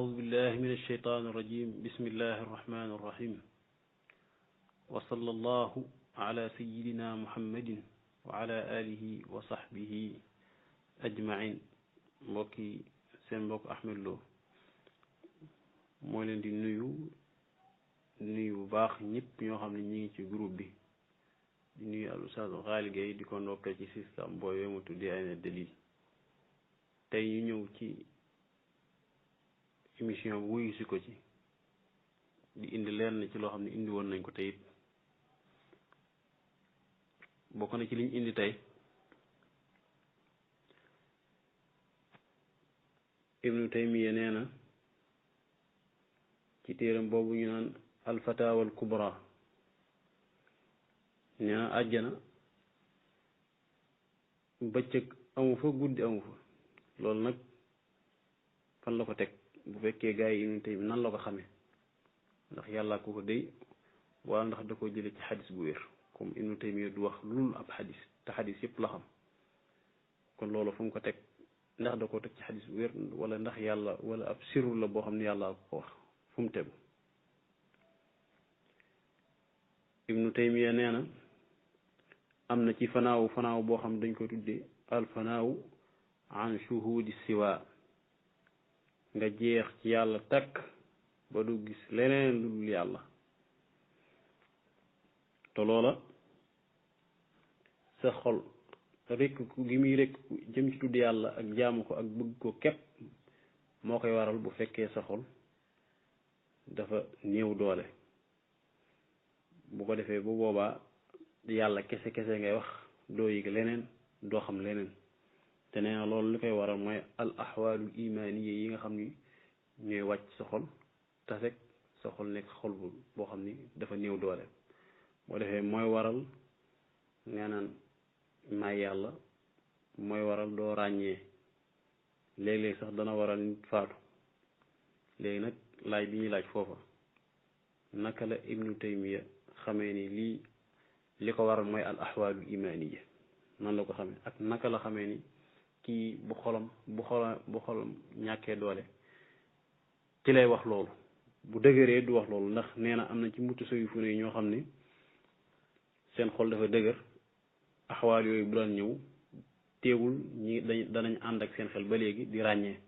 أعوذ بالله من الشيطان الرجيم بسم الله الرحمن الرحيم وصلى الله على سيدنا محمد وعلى آله وصحبه أجمعين mbokki seen mbokk Ahmed Lo moo leen di nuyu bu baax ñëpp ñoo xam ne ñi ngi ci groupe bi di nuyu al Oustaz Ghali Gaye di ko ndokkee ci système boobu mu tuddee Ayna Dalil tey ñu ñëw ci émission bu wuyu si ko ci di indi leen ci loo xam ne indi woon nañ ko tey it bokk na ci liñ indi tey Ibnu Taymiya nee na ci téeram boobu ñu naan alfatawa al kubra nee na àjjana bëccëg amu fa guddi amu fa loolu nag fan la ko teg bu fekkee gaa yi Ibnu Taymiya nan la ko xamee ndax yàlla ko ko déy wala ndax da ko jële ci xadis bu wér comme Ibnu Taymiya du wax lul ab xadis te xadis yëpp la xam kon loolu fu mu ko teg ndax da ko teg ci xadis bu wér wala ndax yàlla wala ab sirru la boo xam ne yàlla ko wax fu mu tegu Ibnu Taymiya nee na am na ci fanaaw boo xam dañ ko tuddee al fanaaw an shuhudi siwa nga jeex ci yàlla takk ba du gis leneen lu dul yàlla te loola sa xol rekk gi muy rekk jëm ci tudd yàlla ak jaamu ko ak bëgg ko képp moo koy waral bu fekkee sa xol dafa néew doole bu ko defee bu boobaa yàlla kese ngay wax doo yëg leneen doo xam leneen te nee na loolu li koy waral mooy al ahwaalul imaaniya yi nga xam ni ñooy wàcc sa xol te rek sa xol nekk xol boo xam ni dafa néew doole boo defee mooy waral nee naan may yàlla mooy waral doo ràññee léeg-léeg sax dana waral nit faatu léegi nag laaj bi ñuy laaj foofa naka la Ibnu Taymiya xamee ni li ko waral mooy al ahwaalul imaaniya nan la ko xamee ak naka la xamee ni kii bu xolam ñàkkee doole ci lay wax loolu bu dëgëree du wax loolu ndax nee na am na ci mutasawwifu yi ñoo xam ne seen xol dafa dëgër axwaal yooyu bu daan ñëw teewul ñi danañ ànd ak seen xel ba léegi di ràññee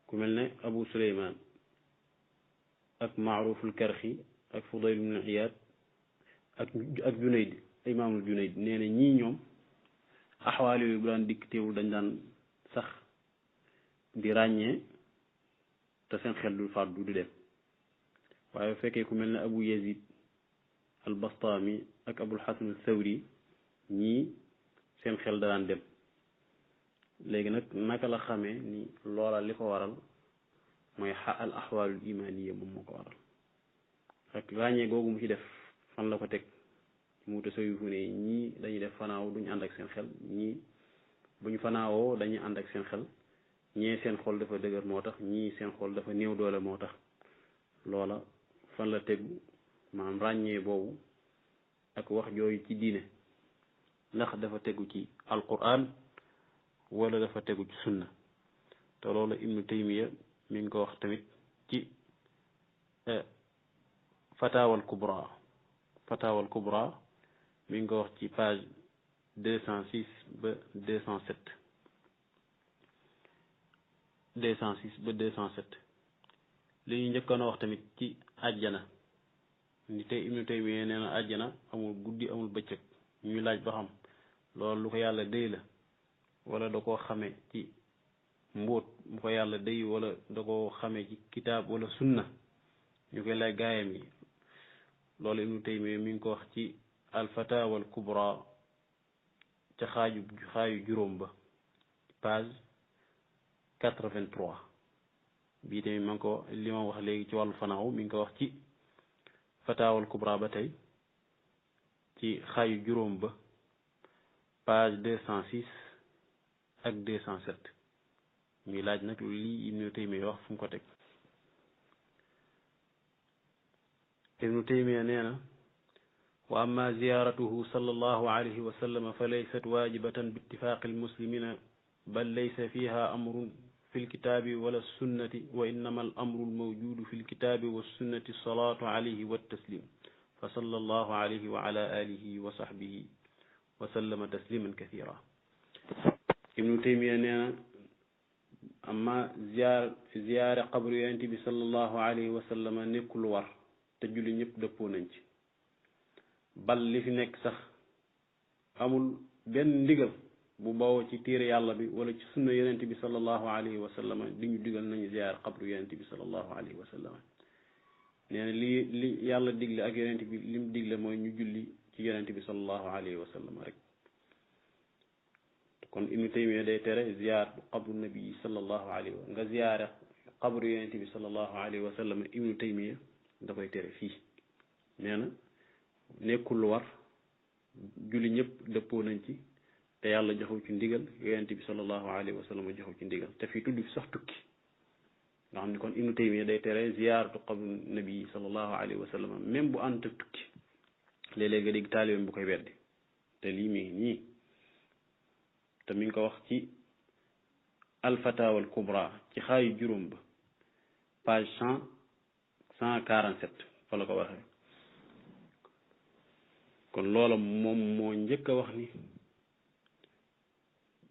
ku mel ne Abu Suleymaan ak Maaruful Karxi ak Fudayl ibn Iyaad ak Junayd imaamul Junayd nee na ñii ñoom axwaal yooyu bu daan dikk teewul dañ daan sax di ràññee te seen xel du faat du dem waaye bu fekkee ku mel ne Abu Yazid al Bastaami ak Abul Hasan al Thawri ñii seen xel da daan dem léegi nag naka la xamee ni loola li ko waral mooy al ahwaalul imaaniya moom moo ko waral ak ràññee googu mu ci def fan la ko teg mu tasawufu ne ñii dañuy def fanaaw duñu ànd ak seen xel ñii buñ fanaawoo dañuy ànd ak seen xel ñee seen xol dafa dëgër moo tax ñii seen xol dafa néew doole moo tax loola fan la tegu maanaam ràññee boobu ak wax jooyu ci diine ndax dafa tegu ci alquran wala dafa tegu ci sunna te loolu Ibnu Taymiya mi ngi ko wax tamit ci fatawal kubra mi ngi ko wax ci page 206 ba 207 li ñu njëkkoon a wax tamit ci àjjana ni tey Ibnu Taymiya nee na àjjana amul guddi amul bëccëg ñu laaj ba xam loolu lu ko yàlla déy la wala da koo xamee ci mbóot mu ko yàlla déy wala da koo xamee ci kitaab wala sunna ñu koy laaj gaayam yi loolu Ibnu Taymiya mi ngi ko wax ci alfatawa al kubra ca xaaju juróom ba page 83 bii tamit ma ngi ko li ma wax léegi ci wàllu fanaaw mi ngi ko wax ci fatawa al kubra ba tey ci xaaju juróom ba page 206 ak 207 ñuy laaj nag lii Ibnu Taymiya wax fu mu ko teg Ibnu Taymiya nee na wa amma ziyaratuhu sallallahu alayhi wa sallam fa laysat wajibatan bi ittifaqi almuslimina bal laysa fiha amrun fi lkitaabi wala sunnati wa innama al amru almawjudu fi lkitaabi wa sunnati salaatu alayhi wa taslim fa sallallahu alayhi wa ala alihi wa sahbihi wa sallama tasliman kathira. ibnu taymiya nee na amma ziyaare qabru yonent bi sallallahu alayhi wa sallama nekkul war te julli ñëpp dëppoo nañ ci. bal li fi nekk sax amul benn ndigal bu bawoo ci téere yàlla bi wala ci sunna yonent bi sallallahu alayhi wa sallama di ñu digal nañu ziyaar qabru yonent bi sallallahu alayhi wa sallama. nee na li yàlla digle ak yonent bi lim digle mooy ñu julli ci yonent bi sallallahu alayhi wa sallama rek. kon ibnu taymiya day tere ziyaar qabru nabi sallallahu alayhi wa nga ziyaare qabru yonent bi sallallahu alayhi wa sallam. ibnu taymiya da koy tere fii. nee na nekkul lu war julli ñëpp dëppoo nañ ci te yàlla joxu ci ndigal yonent bi sallallahu alayhi wa sallam joxu ci ndigal te fii tudd fi sax tukki nga xam ni kon ibnu taymiya day tere ziyaaratu qabru nabi sallallahu alayhi wa sallam même bu ànd ak tukki. léeg-léeg nga dégg taalibeem bu koy weddi te lii mi ngi nii te mi ngi ko wax ci alfatawa al kubra ci xaayu juróom ba page 147 fa la ko waxee. kon loola moom moo njëkk a wax ni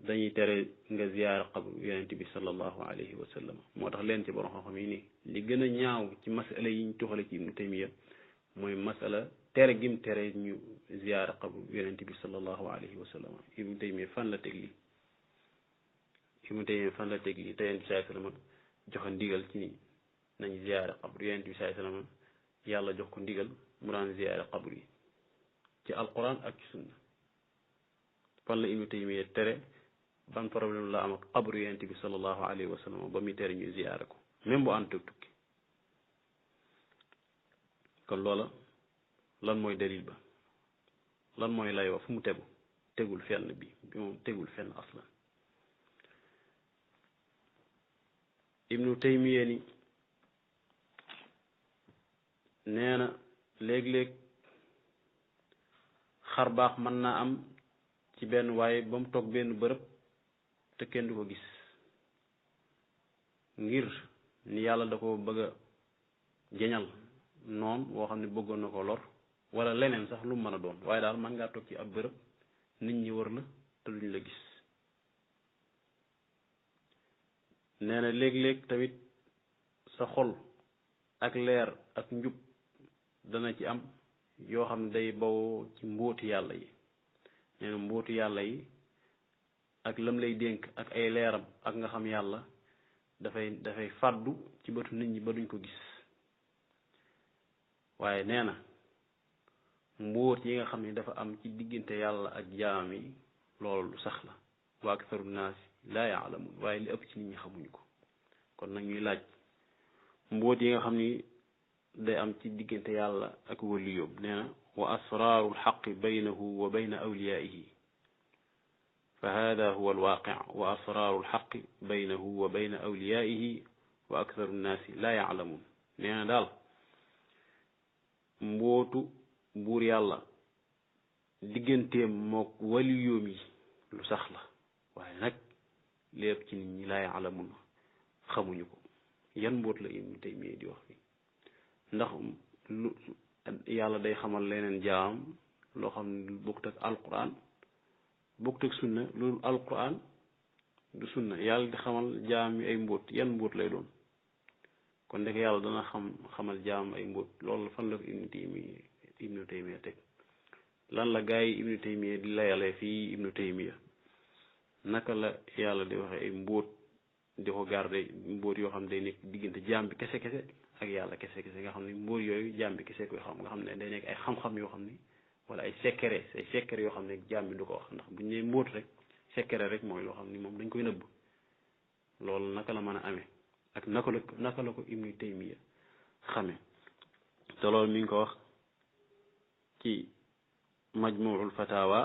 dañuy tere nga ziyaara qabru yonent bi sallallahu alayhi wa sallam. moo tax leen ci borom xam-xam yi nii li gën a ñaaw ci masala yi ñu tuxale ci ibnu taymiya mooy masala tere gim tere ñu ziyaara qabru yonent bi sallallahu alayhi wa sallam. ibnu taymiya fan la teg lii ibnu taymiya fan la teg lii te yonent bi sallallahu alayhi wa sallam joxe ndigal ci nañ ziyaara qabru yonent bi sallallahu alayhi wa sallam yàlla jox ko ndigal mu daan ziyaara qabru yi ci alquran ak ci sunna. fan la ibnu taymiya tere ban problème la am ak qabru yonent bi sallallahu alayhi wa sallam ba muy tere ñu ziyaara ko même bu ànd ak tukki. kon loola lan mooy dalil ba lan mooy lay wax fu mu tegu tegul fenn bi moom tegul fenn aslan. ibnu taymiya ni nee na léeg-léeg xar baax mën naa am ci benn waaye ba mu toog benn bërëb te kenn du ko gis ngir ni yàlla da ko bëgg a jeñal noon woo xam ne bëggoon na ko lor wala leneen sax lu mu mën a doon waaye daal mën ngaa toog ci ab bërëb nit ñi wër la te duñ la gis. nee na léeg-léeg tamit sa xol ak leer ak njub dana ci am yoo xam ne day bawoo ci mbóoti yàlla yi. nee na mbóoti yàlla yi ak lam lay dénk ak ay leeram ak nga xam yàlla dafay fàddu ci bëtu nit ñi ba duñ ko gis. waaye nee na mbóot yi nga xam ne dafa am ci diggante yàlla ak jaam yi loolu lu sax la. wa aktharu naasi laa yaalamun waaye li ëpp ci nit ñi xamuñu ko. kon nag ñuy laaj mbóot yi nga xam ni day am ci diggante yàlla ak waliyóom. nee na wa asraaru lxaqi baynahu wa bayna awliyaihi fa hada huwa alwaqi wa asraaru lxaqi baynahu wa bayna awliyaihi wa aktharu nnaasi laa yaalamun. nee na daal mbootu buur yàlla digganteem mook waliyóom yi lu sax la waaye nag lépp ci nit ñi laa yaalamun xamuñu ko. yan mboot la ibnu taymiya di wax fi ndax lu yàlla day xamal leneen jaam loo xam ne bokkut ak alquran bokkut ak sunna loolu alquran du sunna yàlla di xamal jaam yi ay mbóot yan mbóot lay doon. kon ndek yàlla dana xamal jaam ay mbóot loolu fan la ko ibnu taymiya teg. lan la gaa yi ibnu taymiya di layale fii ibnu taymiya naka la yàlla di waxe ay mbóot di ko garde mbóot yoo xam ne day nekk diggante jaam bi kese kese ak yàlla kese kese nga xam ne mbóot yooyu jaam bi kese koy xam nga xam ne day nekk ay xam-xam yoo xam ne wala ay secret yoo xam ne jaam bi du ko wax ndax buñ ne mbóot rek secret rek mooy loo xam ni moom dañ koy nëbb. loolu naka la mën a amee ak naka la ko ibnu taymiya xame te loolu mi ngi ko wax ci majmuul fatawa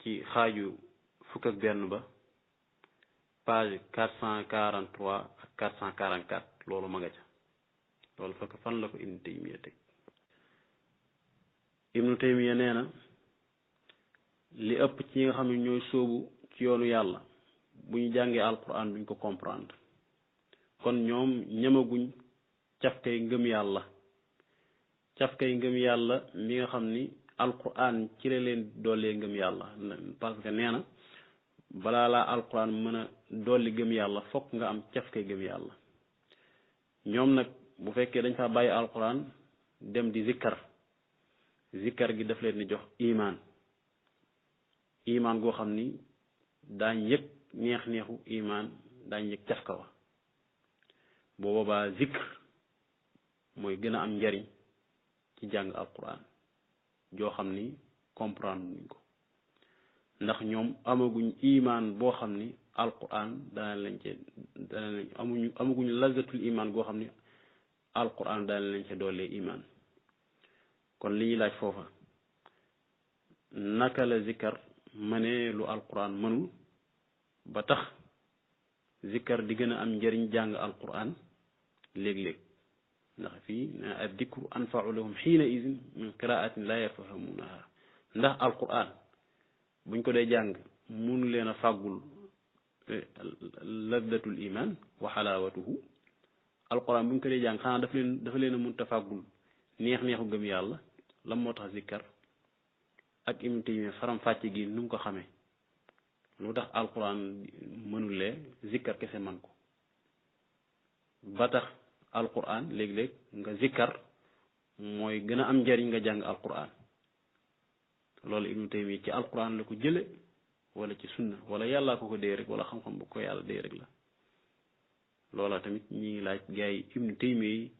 ci xaaju fukk ak benn ba page 443 ak 444 loolu ma nga ca. loolu fekk fan la ko ibnu taymiya teg. ibnu taymiya nee na li ëpp ci ñi nga xam ne ñooy sóobu ci yoonu yàlla bu ñu jàngee alquran duñ ko comprendre kon ñoom ñamaguñ cafkay ngëm yàlla cafkay ngëm yàlla mi nga xam ni alquran ci la leen doolee ngëm yàlla parce que nee na balaa laa alquran mën a dolli gëm yàlla fokk nga am cafkay gëm yàlla ñoom nag bu fekkee dañ fa bàyyi alquran dem di zikkar gi daf leen di jox iman goo xam ni daañ yëg neex-neexu iman daañ yëg cafka wa boo boobaa zikr mooy gën a am njariñ ci jàng alquran joo xam ni comprendre nuñ ko ndax ñoom amaguñ iman boo xam ni alquran amaguñ lazatul iman goo xam ni alquran dana lañ ca doolee iman kon li ñuy laaj foofa naka la zikkar mënee lu alquran mënul ba tax zikkar di gën a am njëriñ jàng alquran léeg-léeg ndax fii ad dikru anfa'u lahum xiina idin min qiraatin la yafhamunaha ndax alquran buñ ko dee jàng mënu leen a fàggul laddatul iman wa xalaawatuhu alquran buñ ko dee jàng xanaa dafa leen a mënta fàggul neex-neexu gëm yàlla lan moo tax zikkar ak Ibnu Taymiyya faram fàcce gi nu mu ko xamee lu tax alquran mënulee zikkar kese man ko ba tax alquran léeg-léeg nga zikkar mooy gën a am njariñ nga jàng alquran loolu Ibnu Taymiyya ci alquran la ko jële wala ci sunna wala yàllaa ko dee rek wala xam-xam bu ko yàlla dee rek la loola tamit ñi ngi laaj gars yi Ibnu Taymiyya yi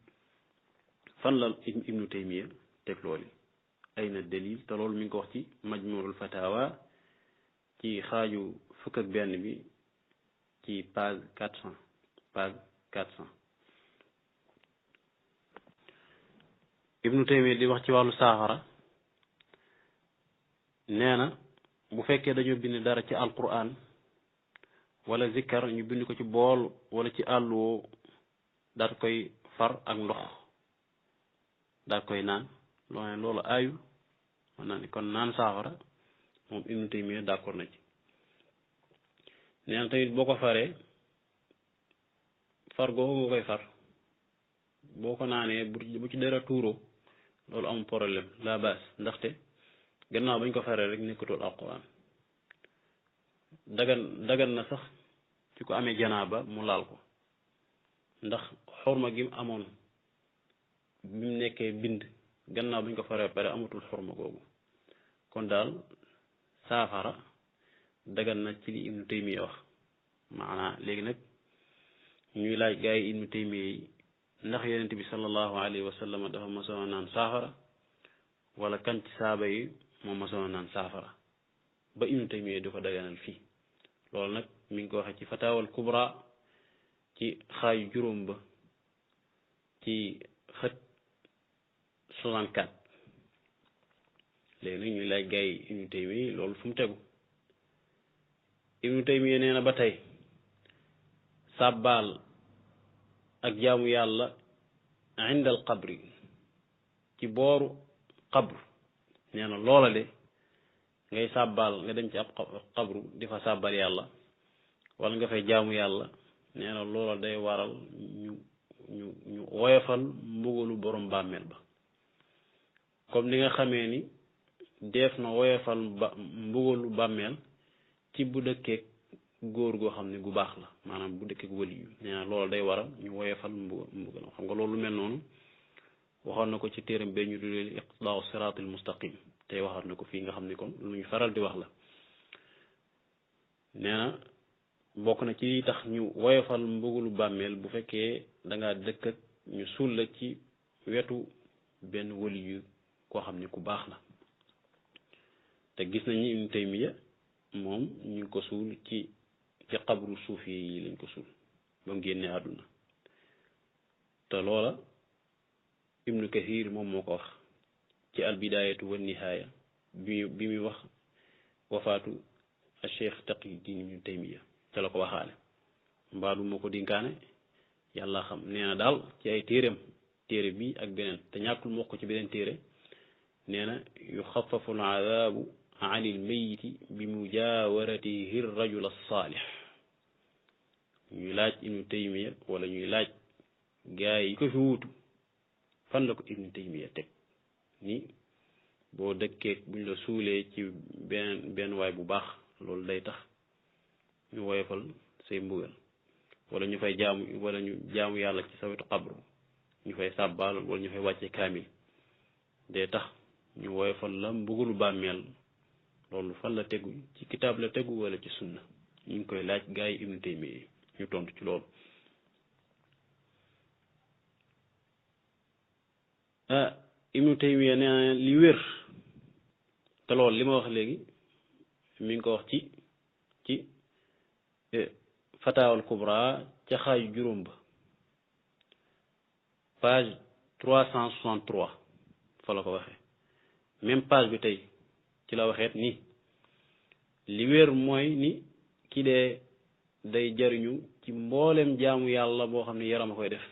fan la Ibnu Taymiyya teg loolu ay na dalil te loolu mi ngi ko wax ci majmuul fatawa ci xaaju fukk ak benn bi ci page 400 Ibnu Taymiyya di wax ci wàllu saafara nee na bu fekkee dañoo bind dara ci alquran wala zikkar ñu bind ko ci bool wala ci àlluwoo daat koy far ak ndox daat koy naan loolu aayu man naa ni kon naan saafara moom Ibnu Taymiyya d'accord na ci nee na tamit boo ko faree far googu nga koy far boo ko naanee bu ci dara tuuroo loolu amul problème la baas ndaxte gannaaw bañ ko faree rek nekkatul alquran dagan na sax ci ko amee janaaba mu laal ko ndax xorma gi mu amoon bi mu nekkee bind gannaaw bañ ko faree pare amatul xorma googu kon daal saafara dagan na ci li Ibnu Taymiyya wax maanaa léegi nag ñuy laaj gaa yi Ibnu Taymiyya yi ndax yonent bi sallallahu alayhi wa sallam dafa mosoon naan saafara wala kan ci saaba yi moo mosoon naan saafara ba Ibnu Taymiyya di ko daganal fii loolu nag mi ngi ko waxee ci fataawal kubra ci xaaju juróom ba ci xët 64 léegi nag ñuy laaj gaa yi Ibnu Taymiyya loolu fu mu tegu Ibnu Taymiyya nee na ba tey sàbbaal ak jaamu yàlla inda al qabri ci booru qabru nee na loola de ngay sàbbaal nga dem ci ab qabru di fa sàbbal yàlla wala nga fay jaamu yàlla nee na loola day waral ñu woyofal mbugalu borom bàmmeel ba comme ni nga xamee ni def na woyofal mbugalu bàmmeel ci bu dëkkeeg góor goo xam ne gu baax la maanaam bu dëkkeeg wali yu nee na loolu day waral ñu woyofal mbugal xam nga loolu mel noonu waxoon na ko ci téeram bee ñu tuddee iqtidaa'u siraatil mustaqim tey waxaat na ko fii nga xam ne kon lu ñu faral di wax la nee na bokk na ci tax ñu woyofal mbugalu bàmmeel bu fekkee dangaa dëkk ak ñu suul la ci wetu benn wali yu koo xam ne ku baax la te gis nañu Ibnu Taymiyya moom ñu ngi ko suul ci xabru suufi yi lañ ko suul ba mu génnee àdduna te loola Ibnu Kathir moom moo ko wax ci albidaayatu wa nihaaya bi muy wax wafaatu al Cheikh Taqiyuddin Ibnu Taymiyya ca la ko waxaale mbaadu moo ko dinkaane yàlla xam nee na daal ci ay téere bi ak beneen te ñàkkul mu wax ko ci beneen téere nee na yuxafafu al adaabu an il mayiti bi mujaawaratihi rajul as-saalih ñuy laaj Ibnu Taymiya wala ñuy laaj gaa yi ko fi wuutu fan la ko Ibnu Taymiya teg ni boo dëkkee buñ la suulee ci benn waay bu baax loolu day tax ñu woyofal say mbugal wala ñu fay jaamu yàlla ci sa wetu xabru ñu fay sàbbaal wala ñu fay wàcce kaamil day tax ñu woyofal la mbugalu bàmmeel loolu fan la tegu ci kitaab la tegu wala ci sunna ñu ngi koy laaj gaa yi Ibnu Taymiya yi ñu tontu ci loolu Ibnu Taymiya nee na li wér te loolu li ma wax léegi mi ngi ko wax ci fataawal kubra ca xaaju juróom ba page 363 fa la ko waxee même page bi tey ci la waxeet ni li wér mooy ni ki dee day jariñu ci mboolem jaamu yàlla boo xam ne yaram a koy def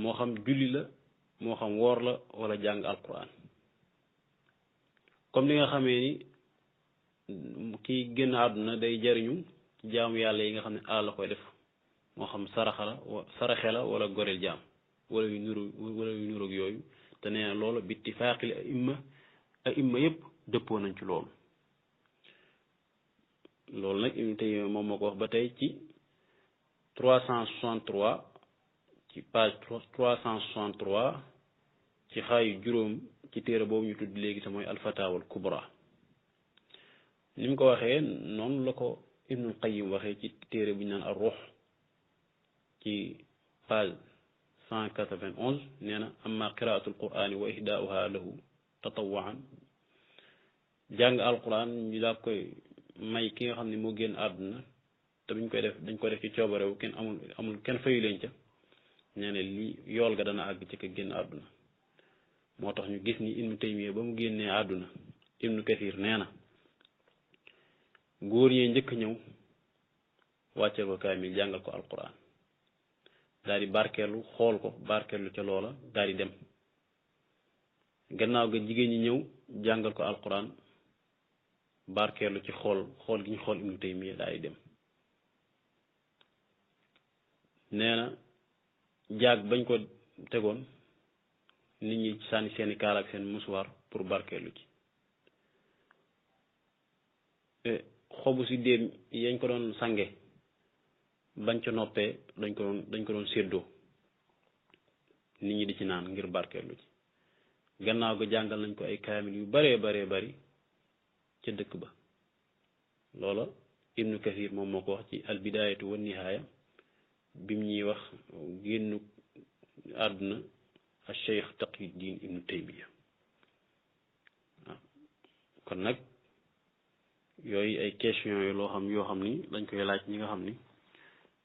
moo xam julli la moo xam woor la wala jàng alquran comme li nga xamee ni kii génn àdduna day jariñu ci jaamu yàlla yi nga xam ne alal la koy def moo xam saraxe la wala goreel jaam wala yu nuroog yooyu te nee na loolu bi ittifaaqil aimma yëpp dëppoo nañ ci loolu nag Ibnu Taymiya moom moo ko wax ba tey ci 363 ci page 363 ci xaayu juróom ci téere boobu ñu tudd léegi te mooy alfataawal kubra ni mu ko waxee noonu la ko Ibnul Qayyim waxee ci téere bu ñu naan ar ruux ci page 191 nee na amma qiraatul qur'ani wa ihdaa'uha lahu tatawwu'an jàng alquran ñu daa koy may ki nga xam ne moo génn àdduna te buñ koy def dañ ko def ci coobarewu kenn amul kenn fayu leen ca nee na lii yool ga dana àgg ci ka génn àdduna moo tax ñu gis ni Ibnu Taymiya ba mu génnee àdduna Ibnu Kathir nee na góor ñee njëkk ñëw wàcceel ko kaamil jàngal ko alquran daal di barkeelu xool ko barkeelu ca loola daal di dem gannaaw ga jigéen ñi ñëw jàngal ko alquran barkeelu ci xool gi ñu xool Ibnu Taymiya daal di dem nee na jaag bañ ko tegoon nit ñi sànni seeni kaala ak seen musuwaar pour barkeelu ci xobu si déem yañ ko doon sange bañ ca noppee dañ ko doon séddoo nit ñi di ci naan ngir barkeelu ci gannaaw ga jàngal nañ ko ay kaamil yu baree bari ca dëkk ba loola Ibnu Kathir moom moo ko wax ci al bidaayatu wa nihaaya bim ñuy wax génnu àdduna al Cheikh Taqiyuddin Ibnu Taymiya waaw kon nag yooyu ay question yi yoo xam ni dañ koy laaj ñi nga xam ni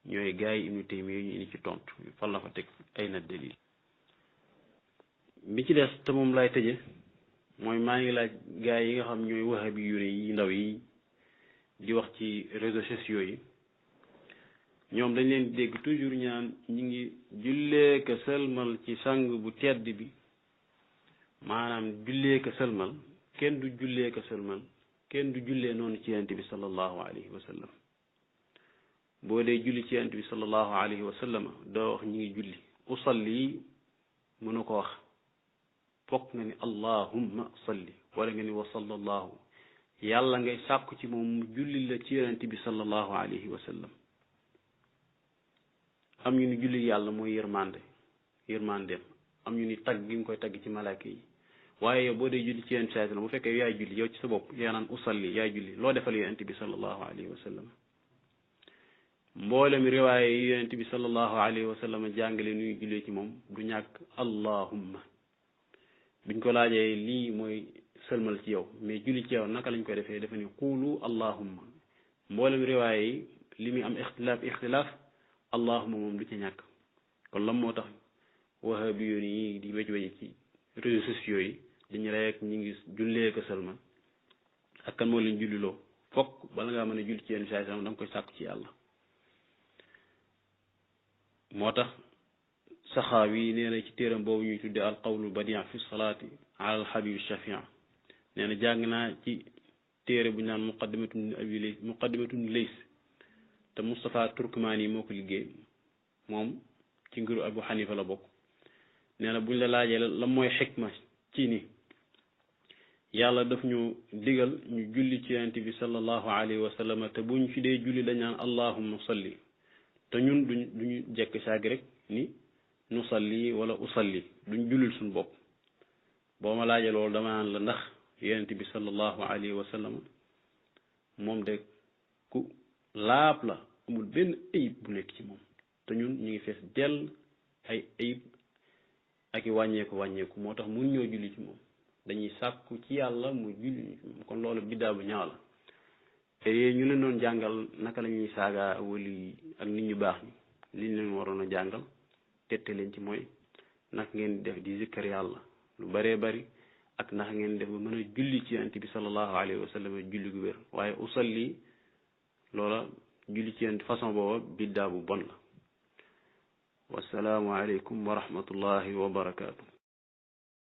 ñooy gaa yi Ibnu Taymiya ñu indi ci tontu fan la fa teg ay na dalil bi ci des te moom lay tëje mooy maa ngi laaj gaa yi nga xam ñooy wahabi yu yi ndaw yi di wax ci réseaux sociaux yi ñoom dañ leen dégg toujours ñaan ñi ngi jullee ka sëlmal ci sang bu tedd bi maanaam jullee ka sëlmal kenn du jullee ka sëlmal kenn du jullee noonu ci yonent bi sallallahu alayhi wa sallam boo dee julli ci yonent bi sallallahu alayhi wa sallam doo wax ñi ngi julli usalli mënu ko wax fokk nga ni allahumma salli wala nga ni wa sallallahu yàlla ngay sàkku ci moom mu julli la ci yonent bi sallallahu alayhi wa sallam am ñu ni julli yàlla mooy yërmandeem am ñu ni tagg gi nga koy tagg ci malaaka yi waaye yow boo dee julli ci yonent bi bu fekkee yaay julli yow ci sa bopp yaa naan usalli yaay julli loo defal yonent bi sallallahu alayhi wa sallam mboolem riwaaya yi yonent bi sallallahu alayhi wa sallam jàngale nuy jullee ci moom du ñàkk allahumma biñ ko laajee lii mooy sëlmal ci yow mais julli ci yow naka lañ koy defee dafa ni quulu allahumma mboolem riwaaya yi li muy am ixtilaaf allahumma moom du ci ñàkk kon lam moo tax wahabi yoon yi di wej ci réseaux sociaux yi dañu rek ñi ngi jullee ko sëlmal ak kan moo leen julliloo fokk bala ngaa mën a julli ci yenn saa da nga koy sàkku ci yàlla moo tax saxaawi nee na ci téeram boobu ñuy tuddee al qawlu badia fi salaati ala al habib shafia nee na jàng naa ci téere bu ñu naan muqaddimatun lays te Moustapha Turkmaani moo ko liggéey moom ci ngiru Abu Hanifa la bokk nee na buñ la laajee la mooy xikma ci ni yàlla daf ñu digal ñu julli ci yonent bi sallallahu alayhi wa sallam te buñ fi dee julli dañ naan allahumma salli te ñun duñu jekk saagi rek ni nu salli wala usalli duñ jullil suñu bopp boo ma laajee loolu dama naan la ndax yonent bi sallallahu alayhi wa sallam moom de ku laab la amul benn ayib bu nekk ci moom te ñun ñu ngi fees dell ay ayib ak i wàññeeku moo tax mun ñoo julli ci moom dañuy sàkku ci yàlla mu julli ci moom kon loolu biddaa bu ñaaw la te ñu leen doon jàngal naka la ñuy saaga wali ak nit ñu baax ñi liñ leen waroon a jàngal tette leen ci mooy naka ngeen def di zikkar yàlla lu bëree bëri ak naka ngeen def ba mën a julli ci yonent bi sallallahu alayhi wa sallam julli gu wér waaye usalli loola julli ci yonent façon booba biddaa bu bon la wasalaamu aleykum wa rahmatullahi wa barakaatu